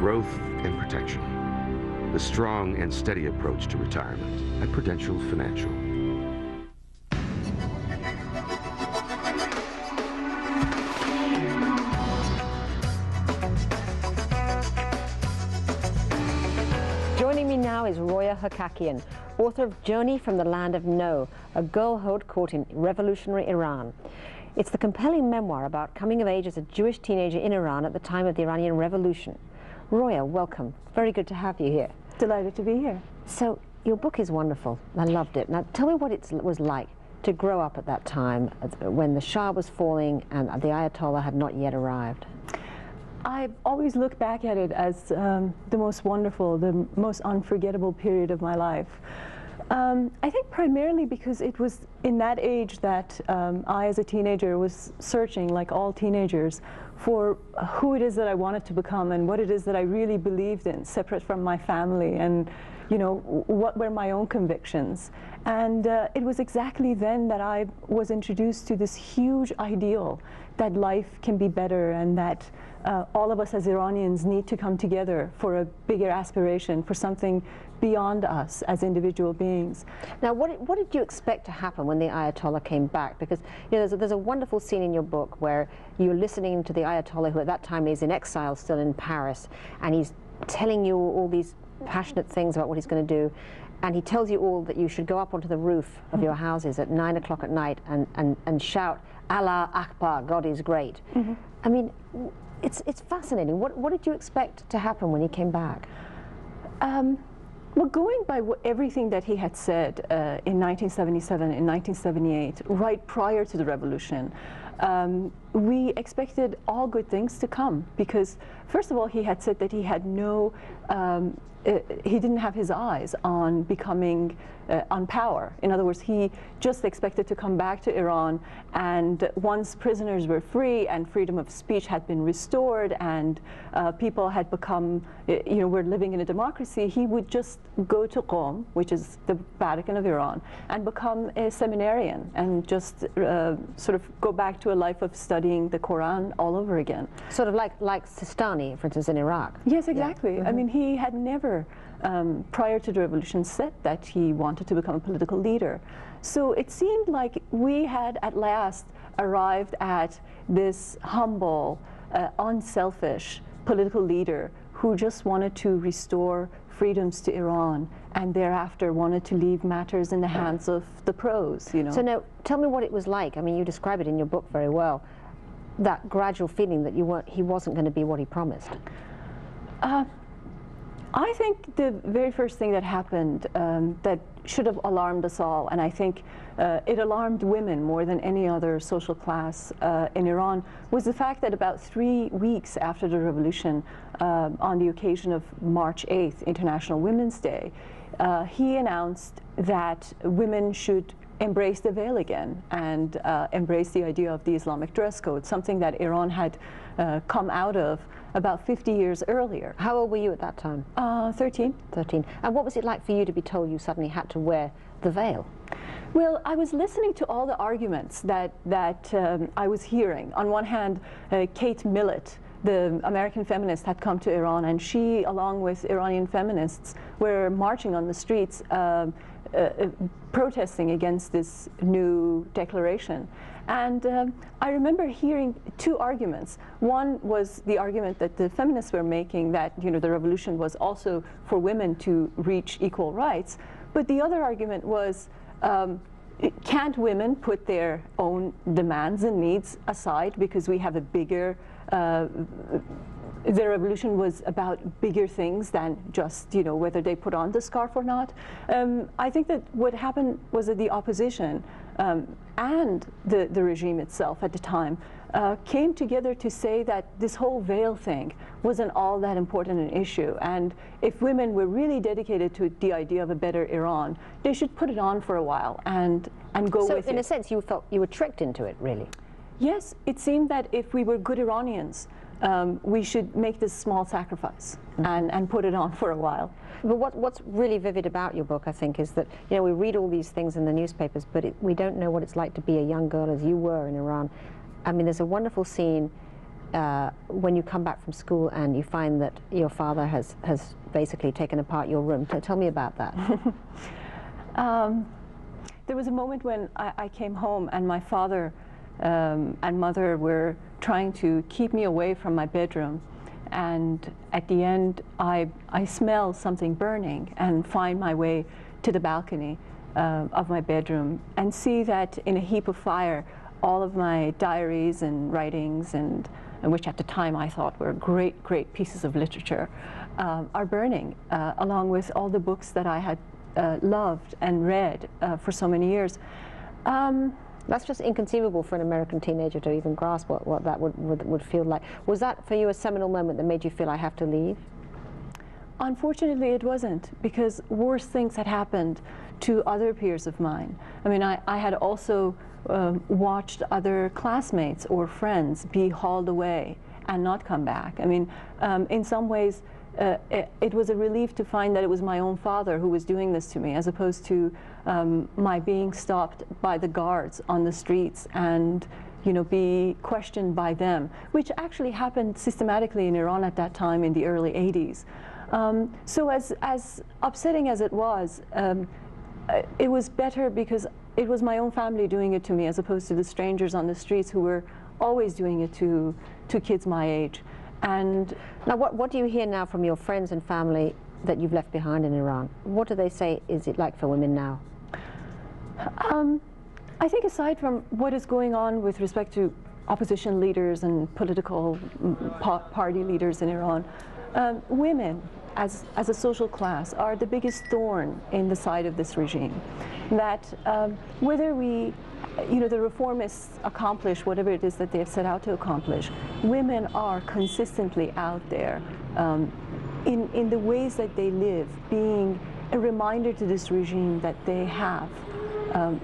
Growth and protection. The strong and steady approach to retirement at Prudential Financial. Joining me now is Roya Hakakian, author of Journey from the Land of No, a girlhood caught in revolutionary Iran. It's the compelling memoir about coming of age as a Jewish teenager in Iran at the time of the Iranian Revolution. Roya, welcome. Very good to have you here. Delighted to be here. So, your book is wonderful. I loved it. Now, tell me what it was like to grow up at that time when the Shah was falling and the Ayatollah had not yet arrived. I've always looked back at it as the most wonderful, the most unforgettable period of my life. I think primarily because it was in that age that I, as a teenager, was searching, like all teenagers, for who it is that I wanted to become and what it is that I really believed in, separate from my family, and you know, what were my own convictions. And it was exactly then that I was introduced to this huge ideal that life can be better and that all of us as Iranians need to come together for a bigger aspiration, for something beyond us as individual beings. Now, what did you expect to happen when the Ayatollah came back? Because you know, there's a wonderful scene in your book where you're listening to the Ayatollah, who at that time is in exile still in Paris, and he's telling you all these passionate things about what he's going to do, and he tells you all that you should go up onto the roof of your houses at 9 o'clock at night and shout, Allah Akbar, God is great. I mean, it's fascinating. What did you expect to happen when he came back? Well, going by everything that he had said in 1977, in 1978, right prior to the revolution, we expected all good things to come because, first of all, he had said that he had no, he didn't have his eyes on becoming, on power. In other words, he just expected to come back to Iran, and once prisoners were free and freedom of speech had been restored and people had become, you know, we're living in a democracy, he would just go to Qom, which is the Vatican of Iran, and become a seminarian and just sort of go back to a life of studying the Quran all over again. Sort of like Sistani, for instance, in Iraq. Yes, exactly. Yeah. I mean, he had never, prior to the revolution, said that he wanted to become a political leader. So it seemed like we had at last arrived at this humble, unselfish political leader who just wanted to restore freedoms to Iran and thereafter wanted to leave matters in the hands of the pros, you know. So now, tell me what it was like. I mean, you describe it in your book very well, that gradual feeling that he wasn't going to be what he promised. I think the very first thing that happened that should have alarmed us all, and I think it alarmed women more than any other social class in Iran, was the fact that about 3 weeks after the revolution, on the occasion of March 8th, International Women's Day, he announced that women should embrace the veil again and embrace the idea of the Islamic dress code, something that Iran had come out of about 50 years earlier. How old were you at that time? 13. 13. And what was it like for you to be told you suddenly had to wear the veil? Well, I was listening to all the arguments that I was hearing. On one hand, Kate Millett, the American feminist, had come to Iran, and she, along with Iranian feminists, were marching on the streets protesting against this new declaration. And I remember hearing two arguments. One was the argument that the feminists were making, that, you know, the revolution was also for women to reach equal rights. But the other argument was, can't women put their own demands and needs aside because we have a bigger, the revolution was about bigger things than just, you know, whether they put on the scarf or not. I think that what happened was that the opposition and the regime itself at the time came together to say that this whole veil thing wasn't all that important an issue, and if women were really dedicated to the idea of a better Iran, they should put it on for a while and go with it. So in a sense, you felt you were tricked into it, really? Yes, it seemed that if we were good Iranians, we should make this small sacrifice and put it on for a while. But what's really vivid about your book, I think, is that, you know, we read all these things in the newspapers, but we don't know what it's like to be a young girl as you were in Iran. I mean, there's a wonderful scene when you come back from school and you find that your father has basically taken apart your room. Tell me about that. There was a moment when I came home and my father and mother were trying to keep me away from my bedroom, and at the end I smell something burning and find my way to the balcony of my bedroom and see that in a heap of fire all of my diaries and writings, and which at the time I thought were great pieces of literature, are burning, along with all the books that I had loved and read for so many years. That's just inconceivable for an American teenager to even grasp what that would feel like. Was that for you a seminal moment that made you feel I have to leave? Unfortunately, it wasn't, because worse things had happened to other peers of mine. I mean, I had also watched other classmates or friends be hauled away and not come back. I mean, in some ways, it was a relief to find that it was my own father who was doing this to me, as opposed to my being stopped by the guards on the streets and, you know, be questioned by them, which actually happened systematically in Iran at that time in the early 80s. So as upsetting as it was better because it was my own family doing it to me, as opposed to the strangers on the streets who were always doing it to kids my age. And now, what do you hear now from your friends and family that you've left behind in Iran? What do they say is it like for women now? I think aside from what is going on with respect to opposition leaders and political party leaders in Iran, women as a social class are the biggest thorn in the side of this regime. That whether we, you know, the reformists accomplish whatever it is that they have set out to accomplish, women are consistently out there in the ways that they live, being a reminder to this regime that they have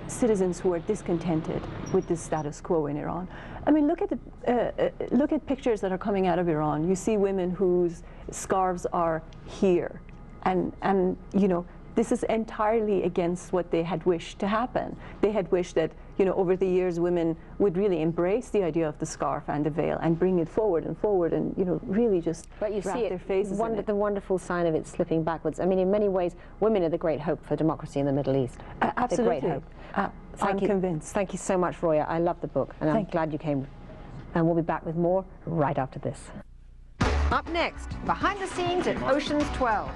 citizens who are discontented with the status quo in Iran. I mean, look at pictures that are coming out of Iran. You see women whose scarves are here, and you know, this is entirely against what they had wished to happen. They had wished that, you know, over the years women would really embrace the idea of the scarf and the veil and bring it forward, and you know, really just but you wrap see their faces in it. The wonderful sign of it slipping backwards. I mean, in many ways, women are the great hope for democracy in the Middle East. Absolutely. The great hope. I'm convinced. Thank you so much, Roya. I love the book, and I'm glad you came. And we'll be back with more right after this. Up next, behind the scenes at Ocean's 12.